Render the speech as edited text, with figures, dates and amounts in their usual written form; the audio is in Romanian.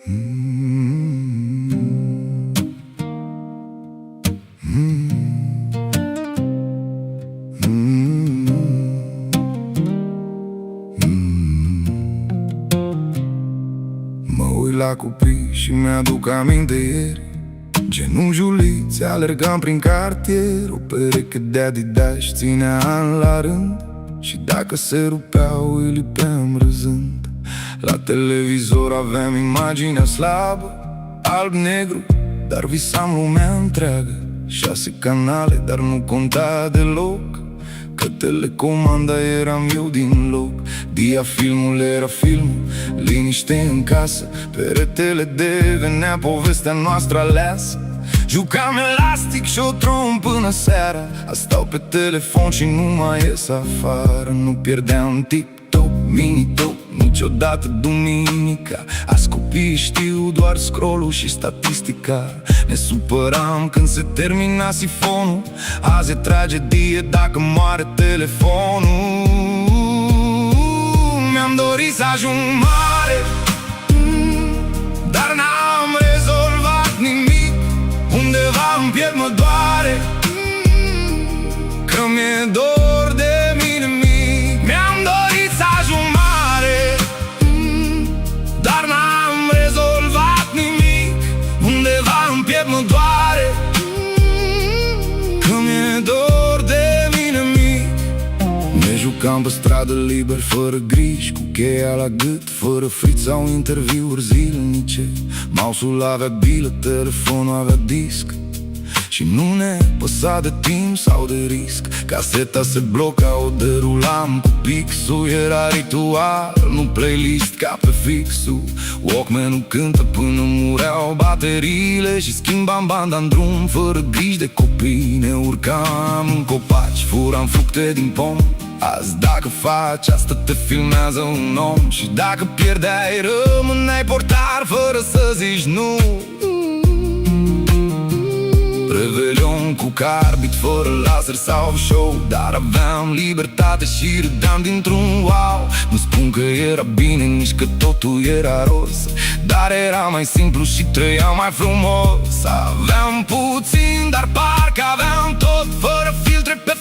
Mă uit la copii și mi-aduc aminte ieri, genunchiuliți alergam prin cartier. O pereche de Adidas ținea an la rând, și dacă se rupeau îi lipeam râzând. La televizor aveam imaginea slabă, alb-negru, dar visam lumea întreagă. 6 canale, dar nu conta deloc, că telecomanda eram eu din loc. Diafilmul era filmul, liniște în casă, peretele devenea povestea noastră aleasă. Jucam elastic și o tron până seara, stau pe telefon și nu mai ies afară. Nu pierdeam TikTok, mini-top, niciodată duminica. Azi copiii știu doar scroll-ul și statistica. Ne supăram când se termina sifonul, azi e tragedie dacă moare telefonul. Mi-am dorit să ajung mare, dar n-am rezolvat nimic. Undeva în piept mă doare, că mi-e dor de mine mic. Mi-am dorit să ajung mare, dar n-am rezolvat nimic. Undeva în piept mă doare, că mi-e dor de mine mic. Ne jucam pe stradă liber, fără griji, cu cheia la gât, fără friți sau interviuri zilnice. Mouse-ul avea bilă, telefonul avea disc, și nu ne păsa de timp sau de risc. Caseta se bloca, o derulam cu pixul. Era ritual, nu playlist ca pe fixul. Walkman-ul cântă până mureau bateriile, și schimbam banda în drum fără griji de copii. Ne urcam în copaci, furam fructe din pom. Azi dacă faci asta te filmează un om, și dacă pierdeai rămâneai portar fără să zici nu. Revelion cu carbit, fără laser sau show, dar aveam libertate și râdeam dintr-un wow. Nu spun că era bine, nici că totul era roz, dar era mai simplu și trăiam mai frumos. Aveam puțin, dar parcă aveam tot, fără filtre pe